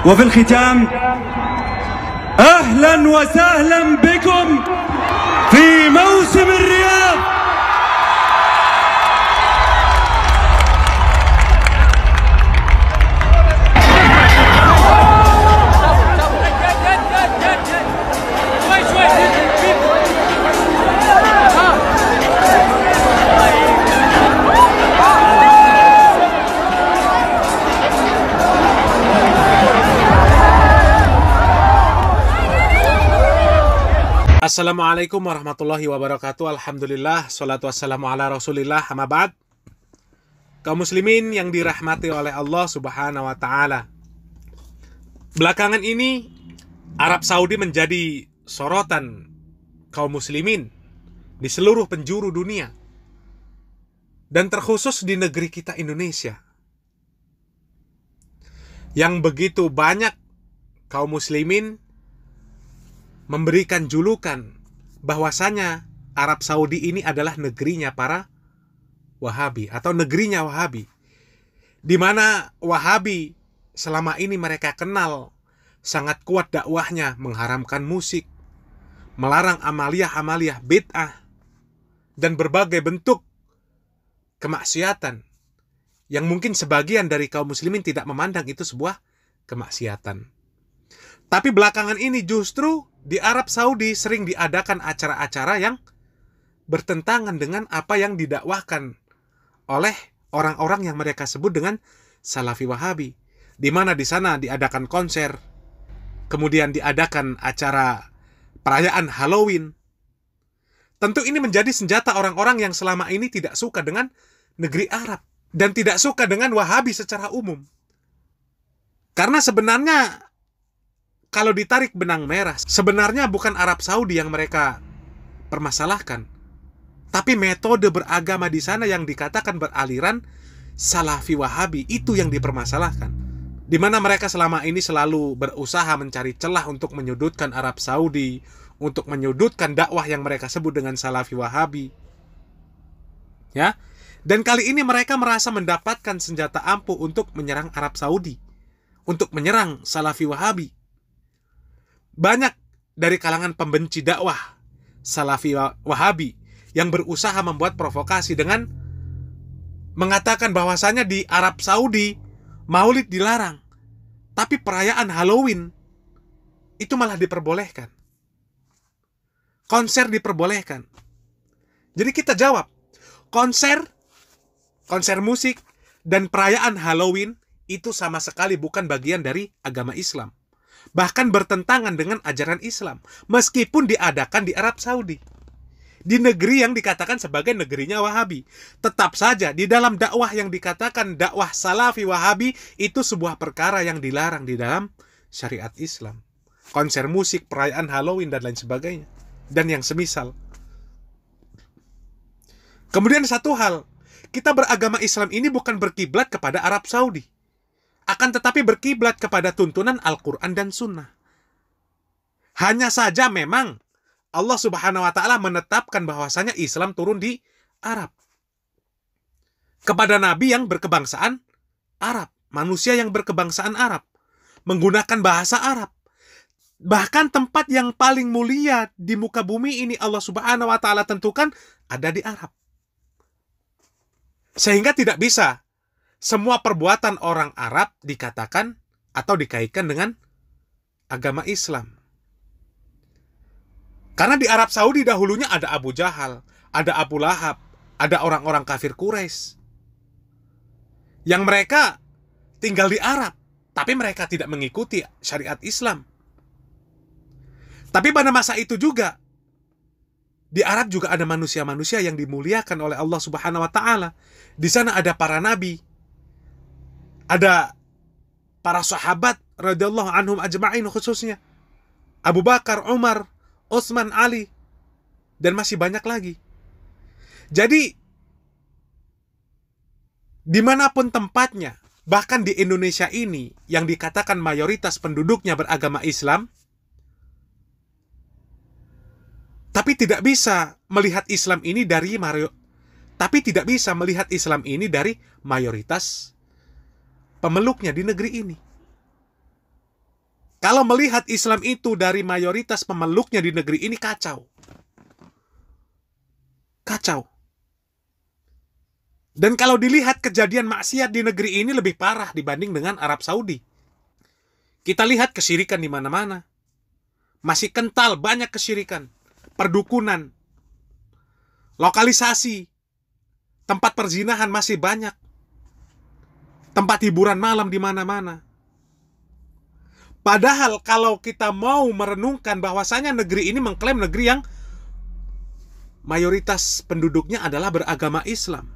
وفي الختام أهلا وسهلا بكم في موسم الرياض. Assalamualaikum warahmatullahi wabarakatuh. Alhamdulillah, salatu wassalamu ala rasulillah, amma ba'd. Kaum muslimin yang dirahmati oleh Allah subhanahu wa ta'ala, belakangan ini Arab Saudi menjadi sorotan kaum muslimin di seluruh penjuru dunia, dan terkhusus di negeri kita Indonesia, yang begitu banyak kaum muslimin memberikan julukan bahwasanya Arab Saudi ini adalah negerinya para Wahabi atau negerinya Wahabi, di mana Wahabi selama ini mereka kenal sangat kuat dakwahnya mengharamkan musik, melarang amaliyah-amaliyah bid'ah dan berbagai bentuk kemaksiatan yang mungkin sebagian dari kaum muslimin tidak memandang itu sebuah kemaksiatan. Tapi belakangan ini justru di Arab Saudi sering diadakan acara-acara yang bertentangan dengan apa yang didakwahkan oleh orang-orang yang mereka sebut dengan Salafi Wahabi, di mana di sana diadakan konser, kemudian diadakan acara perayaan Halloween. Tentu ini menjadi senjata orang-orang yang selama ini tidak suka dengan negeri Arab dan tidak suka dengan Wahabi secara umum. Karena sebenarnya kalau ditarik benang merah, sebenarnya bukan Arab Saudi yang mereka permasalahkan, tapi metode beragama di sana yang dikatakan beraliran Salafi Wahabi, itu yang dipermasalahkan. Di mana mereka selama ini selalu berusaha mencari celah untuk menyudutkan Arab Saudi, untuk menyudutkan dakwah yang mereka sebut dengan Salafi Wahabi. Ya. Dan kali ini mereka merasa mendapatkan senjata ampuh untuk menyerang Arab Saudi, untuk menyerang Salafi Wahabi. Banyak dari kalangan pembenci dakwah Salafi Wahabi yang berusaha membuat provokasi dengan mengatakan bahwasanya di Arab Saudi Maulid dilarang, tapi perayaan Halloween itu malah diperbolehkan. Konser diperbolehkan. Jadi kita jawab, konser musik dan perayaan Halloween itu sama sekali bukan bagian dari agama Islam, bahkan bertentangan dengan ajaran Islam, meskipun diadakan di Arab Saudi, di negeri yang dikatakan sebagai negerinya Wahabi. Tetap saja di dalam dakwah yang dikatakan dakwah Salafi Wahabi itu sebuah perkara yang dilarang di dalam syariat Islam. Konser musik, perayaan Halloween dan lain sebagainya, dan yang semisal. Kemudian satu hal, kita beragama Islam ini bukan berkiblat kepada Arab Saudi, akan tetapi berkiblat kepada tuntunan Al-Quran dan Sunnah. Hanya saja memang Allah subhanahu wa ta'ala menetapkan bahwasanya Islam turun di Arab, kepada Nabi yang berkebangsaan Arab, manusia yang berkebangsaan Arab, menggunakan bahasa Arab. Bahkan tempat yang paling mulia di muka bumi ini Allah subhanahu wa ta'ala tentukan ada di Arab. Sehingga tidak bisa semua perbuatan orang Arab dikatakan atau dikaitkan dengan agama Islam. Karena di Arab Saudi dahulunya ada Abu Jahal, ada Abu Lahab, ada orang-orang kafir Quraisy, yang mereka tinggal di Arab, tapi mereka tidak mengikuti syariat Islam. Tapi pada masa itu juga, di Arab juga ada manusia-manusia yang dimuliakan oleh Allah subhanahu wa ta'ala. Di sana ada para nabi, ada para sahabat radhiyallahu anhum ajma'in, khususnya Abu Bakar, Umar, Utsman, Ali, dan masih banyak lagi. Jadi dimanapun tempatnya, bahkan di Indonesia ini yang dikatakan mayoritas penduduknya beragama Islam, tapi tidak bisa melihat Islam ini dari mayoritas pemeluknya di negeri ini. kalau melihat Islam itu dari mayoritas pemeluknya di negeri ini, kacau. Kacau. Dan kalau dilihat kejadian maksiat di negeri ini lebih parah dibanding dengan Arab Saudi. Kita lihat kesyirikan di mana-mana. Masih kental, banyak kesyirikan. Perdukunan. Lokalisasi. Tempat perzinahan masih banyak. Tempat hiburan malam di mana-mana. Padahal kalau kita mau merenungkan bahwasanya negeri ini mengklaim negeri yang mayoritas penduduknya adalah beragama Islam.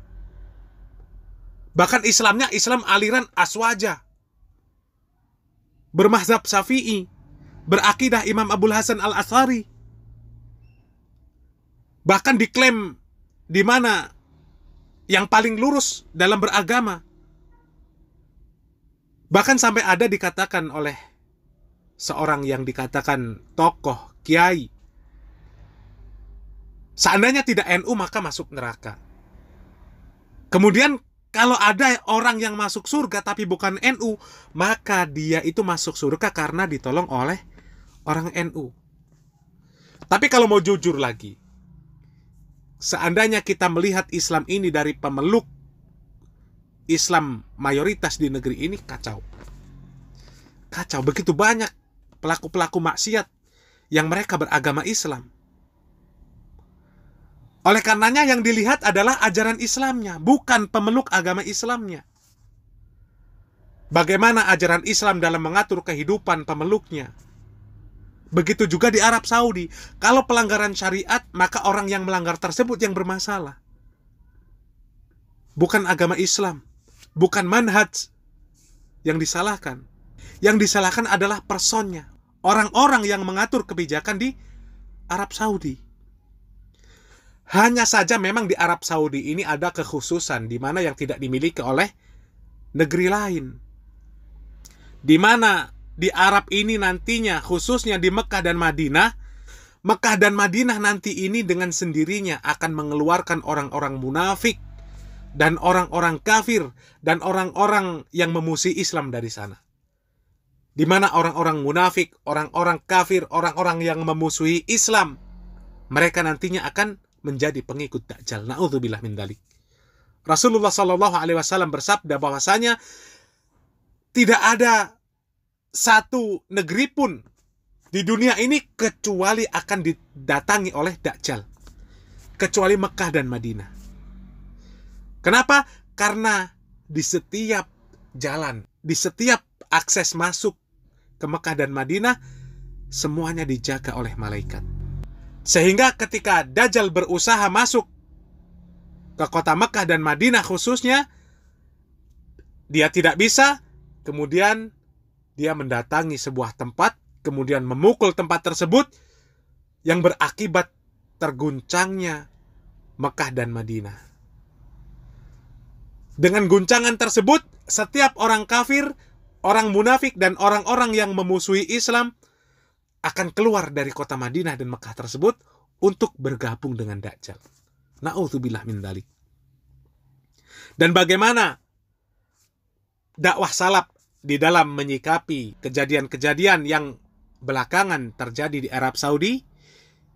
Bahkan Islamnya Islam aliran Aswaja, bermazhab Syafi'i, berakidah Imam Abul Hasan Al-Asy'ari. Bahkan diklaim di mana yang paling lurus dalam beragama. Bahkan sampai ada dikatakan oleh seorang yang dikatakan tokoh, kiai, seandainya tidak NU maka masuk neraka. Kemudian kalau ada orang yang masuk surga tapi bukan NU, maka dia itu masuk surga karena ditolong oleh orang NU. Tapi kalau mau jujur lagi, seandainya kita melihat Islam ini dari pemeluk Islam mayoritas di negeri ini, kacau. Kacau, begitu banyak pelaku-pelaku maksiat yang mereka beragama Islam. Oleh karenanya yang dilihat adalah ajaran Islamnya, bukan pemeluk agama Islamnya. Bagaimana ajaran Islam dalam mengatur kehidupan pemeluknya. Begitu juga di Arab Saudi. Kalau pelanggaran syariat, maka orang yang melanggar tersebut yang bermasalah. Bukan agama Islam, bukan manhaj yang disalahkan. Yang disalahkan adalah personnya, orang-orang yang mengatur kebijakan di Arab Saudi. Hanya saja memang di Arab Saudi ini ada kekhususan di mana yang tidak dimiliki oleh negeri lain. Di mana di Arab ini nantinya, khususnya di Mekah dan Madinah, Mekah dan Madinah nanti ini dengan sendirinya akan mengeluarkan orang-orang munafik dan orang-orang kafir dan orang-orang yang memusuhi Islam dari sana. Di mana orang-orang munafik, orang-orang kafir, orang-orang yang memusuhi Islam, mereka nantinya akan menjadi pengikut Dajjal. Na'udzubillah min dzalik. Rasulullah Shallallahu Alaihi Wasallam bersabda bahwasanya tidak ada satu negeri pun di dunia ini kecuali akan didatangi oleh Dajjal, kecuali Mekah dan Madinah. Kenapa? Karena di setiap jalan, di setiap akses masuk ke Mekah dan Madinah, semuanya dijaga oleh malaikat. Sehingga ketika Dajjal berusaha masuk ke kota Mekah dan Madinah khususnya, dia tidak bisa, kemudian dia mendatangi sebuah tempat, kemudian memukul tempat tersebut, yang berakibat terguncangnya Mekah dan Madinah. Dengan guncangan tersebut, setiap orang kafir, orang munafik, dan orang-orang yang memusuhi Islam akan keluar dari kota Madinah dan Mekah tersebut untuk bergabung dengan Dajjal. Na'udzubillah min dzalik. Dan bagaimana dakwah salaf di dalam menyikapi kejadian-kejadian yang belakangan terjadi di Arab Saudi?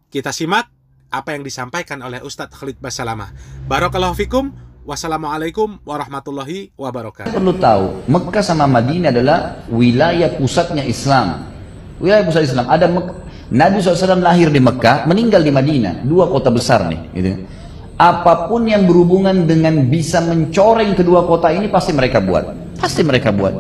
Kita simak apa yang disampaikan oleh Ustadz Khalid Basalamah. Barakallahu fikum. Wassalamualaikum warahmatullahi wabarakatuh. Perlu tahu, Mekah sama Madinah adalah wilayah pusatnya Islam. Wilayah pusat Islam. Ada Nabi SAW lahir di Mekah, meninggal di Madinah. Dua kota besar nih. Gitu. Apapun yang berhubungan dengan bisa mencoreng kedua kota ini pasti mereka buat. Pasti mereka buat.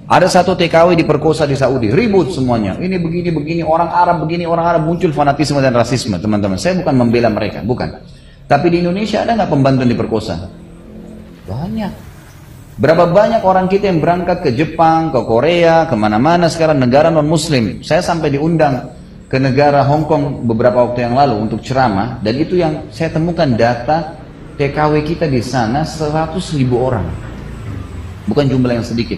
Ada satu TKW diperkosa di Saudi, ribut semuanya. Ini begini, orang Arab begini, orang Arab, muncul fanatisme dan rasisme, teman-teman. Saya bukan membela mereka, bukan. Tapi di Indonesia ada nggak pembantu diperkosa? Banyak. Berapa banyak orang kita yang berangkat ke Jepang, ke Korea, kemana-mana sekarang negara non-Muslim. Saya sampai diundang ke negara Hong Kong beberapa waktu yang lalu untuk ceramah, dan itu yang saya temukan data TKW kita di sana 100.000 orang. Bukan jumlah yang sedikit.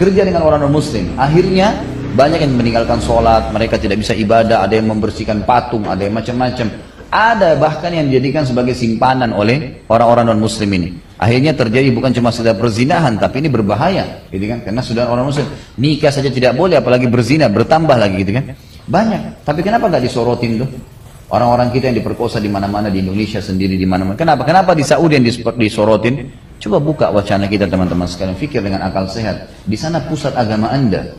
Kerja dengan orang non-Muslim. Akhirnya banyak yang meninggalkan sholat, mereka tidak bisa ibadah, ada yang membersihkan patung, ada yang macam-macam. Ada bahkan yang dijadikan sebagai simpanan oleh orang-orang non-Muslim ini. Akhirnya terjadi bukan cuma sekedar perzinahan, tapi ini berbahaya, gitu kan? Karena sudah orang muslim nikah saja tidak boleh, apalagi berzina, bertambah lagi, gitu kan? Banyak. Tapi kenapa nggak disorotin tuh? Orang-orang kita yang diperkosa di mana-mana, di Indonesia sendiri, di mana-mana. Kenapa? Kenapa di Saudi yang disorotin? Coba buka wacana kita teman-teman sekalian, fikir dengan akal sehat. Di sana pusat agama Anda.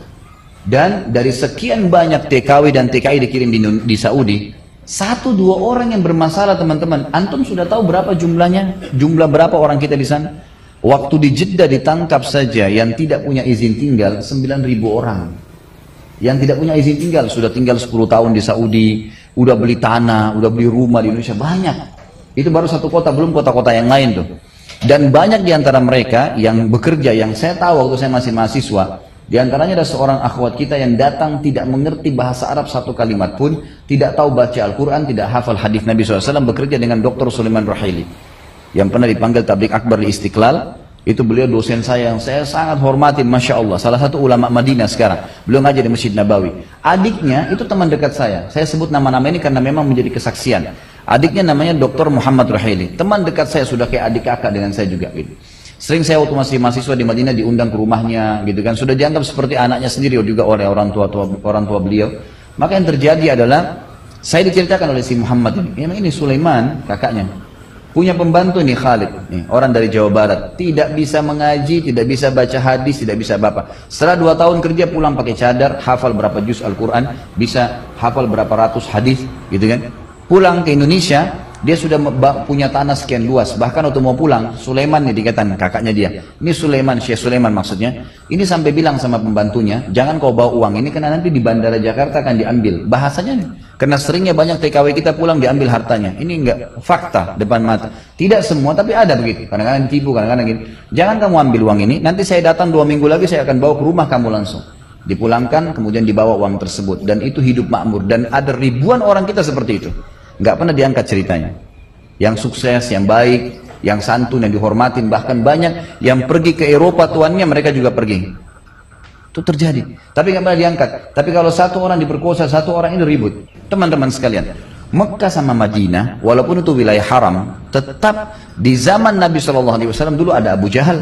Dan dari sekian banyak TKW dan TKI dikirim di Saudi, 1-2 orang yang bermasalah teman-teman. Antum sudah tahu berapa jumlahnya? Jumlah berapa orang kita di sana? Waktu di Jeddah ditangkap saja yang tidak punya izin tinggal 9.000 orang. Yang tidak punya izin tinggal, sudah tinggal 10 tahun di Saudi, udah beli tanah, udah beli rumah di Indonesia, banyak. Itu baru satu kota, belum kota-kota yang lain tuh. Dan banyak di antara mereka yang bekerja, yang saya tahu waktu saya masih mahasiswa, di antaranya ada seorang akhwat kita yang datang tidak mengerti bahasa Arab satu kalimat pun, tidak tahu baca Al-Quran, tidak hafal hadis Nabi SAW, bekerja dengan Dr. Sulaiman Ruhaili yang pernah dipanggil Tabligh Akbar di Istiqlal. Itu beliau dosen saya yang saya sangat hormati, Masya Allah, salah satu ulama Madinah sekarang. Beliau ngajar di Masjid Nabawi. Adiknya itu teman dekat saya sebut nama-nama ini karena memang menjadi kesaksian. Adiknya namanya Dr. Muhammad Ruhaili, teman dekat saya, sudah kayak adik kakak dengan saya juga gitu. Sering saya waktu masih mahasiswa di Madinah diundang ke rumahnya gitu kan, sudah dianggap seperti anaknya sendiri juga oleh orang tua beliau. Maka yang terjadi adalah saya diceritakan oleh si Muhammad ini Sulaiman kakaknya punya pembantu nih Khalid, nih, orang dari Jawa Barat, tidak bisa mengaji, tidak bisa baca hadis, tidak bisa apa. Setelah 2 tahun kerja pulang pakai cadar, hafal berapa juz Al-Quran, bisa hafal berapa ratus hadis gitu kan. Pulang ke Indonesia, dia sudah punya tanah sekian luas. Bahkan waktu mau pulang, Sulaiman nih dikatakan kakaknya dia. Ini Sulaiman, Syekh Sulaiman maksudnya. Ini sampai bilang sama pembantunya, jangan kau bawa uang ini karena nanti di bandara Jakarta akan diambil. Bahasanya nih, karena seringnya banyak TKW kita pulang diambil hartanya. Ini enggak fakta depan mata. Tidak semua, tapi ada begitu. Kadang-kadang tipu, kadang-kadang gini. Jangan kamu ambil uang ini, nanti saya datang 2 minggu lagi saya akan bawa ke rumah kamu langsung. Dipulangkan, kemudian dibawa uang tersebut. Dan itu hidup makmur. Dan ada ribuan orang kita seperti itu. Nggak pernah diangkat ceritanya. Yang sukses, yang baik, yang santun, yang dihormatin, bahkan banyak yang pergi ke Eropa tuannya mereka juga pergi. Itu terjadi. Tapi nggak pernah diangkat. Tapi kalau satu orang diperkosa, satu orang ini ribut. Teman-teman sekalian, Mekah sama Madinah, walaupun itu wilayah haram, tetap di zaman Nabi SAW dulu ada Abu Jahal,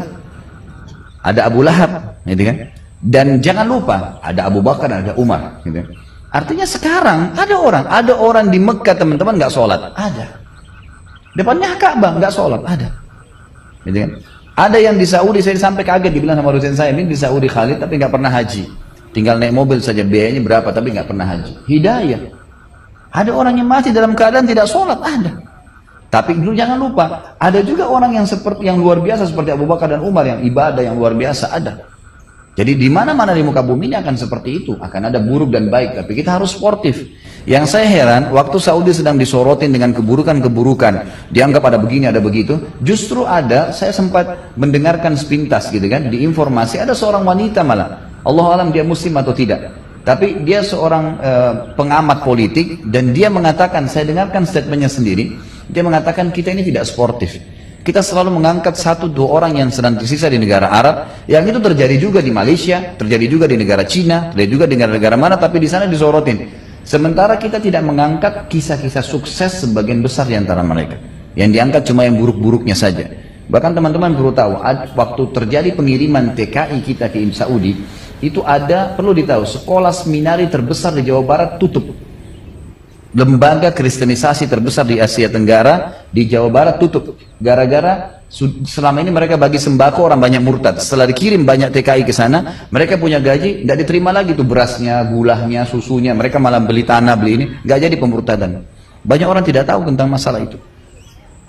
ada Abu Lahab, gitu kan? Dan jangan lupa ada Abu Bakar, ada Umar, gitu. Artinya sekarang ada orang di Mekah teman-teman nggak sholat, ada. Depannya Ka'bah nggak sholat, ada. Gitu kan? Ada yang di Saudi, saya sampai kaget dibilang sama dosen saya, ini di Saudi Khalid tapi nggak pernah haji, tinggal naik mobil saja, biayanya berapa tapi nggak pernah haji. Hidayah. Ada orang yang mati dalam keadaan tidak sholat, ada. Tapi dulu jangan lupa, ada juga orang yang seperti yang luar biasa seperti Abu Bakar dan Umar yang ibadah yang luar biasa, ada. Jadi di mana-mana di muka bumi ini akan seperti itu, akan ada buruk dan baik, tapi kita harus sportif. Yang saya heran, waktu Saudi sedang disorotin dengan keburukan-keburukan, dianggap ada begini, ada begitu, justru ada, saya sempat mendengarkan sepintas gitu kan, di informasi ada seorang wanita malah, Allah alam dia muslim atau tidak, tapi dia seorang pengamat politik, dan dia mengatakan, saya dengarkan statementnya sendiri, dia mengatakan kita ini tidak sportif. Kita selalu mengangkat 1-2 orang yang sedang tersisa di negara Arab, yang itu terjadi juga di Malaysia, terjadi juga di negara Cina, terjadi juga di negara-negara mana, tapi di sana disorotin. Sementara kita tidak mengangkat kisah-kisah sukses sebagian besar di antara mereka. Yang diangkat cuma yang buruk-buruknya saja. Bahkan teman-teman perlu tahu, waktu terjadi pengiriman TKI kita ke Saudi, itu ada, perlu ditahu, sekolah seminari terbesar di Jawa Barat tutup. Lembaga kristenisasi terbesar di Asia Tenggara di Jawa Barat tutup gara-gara selama ini mereka bagi sembako, orang banyak murtad. Setelah dikirim banyak TKI ke sana, mereka punya gaji tidak diterima lagi tuh berasnya, gulahnya, susunya, mereka malah beli tanah, beli ini, nggak jadi pemurtadan. Banyak orang tidak tahu tentang masalah itu.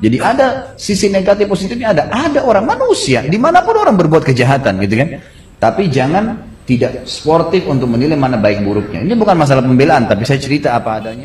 Jadi ada sisi negatif positifnya, ada orang manusia dimanapun orang berbuat kejahatan gitu kan, tapi jangan tidak sportif untuk menilai mana baik buruknya. Ini bukan masalah pembelaan, tapi saya cerita apa adanya.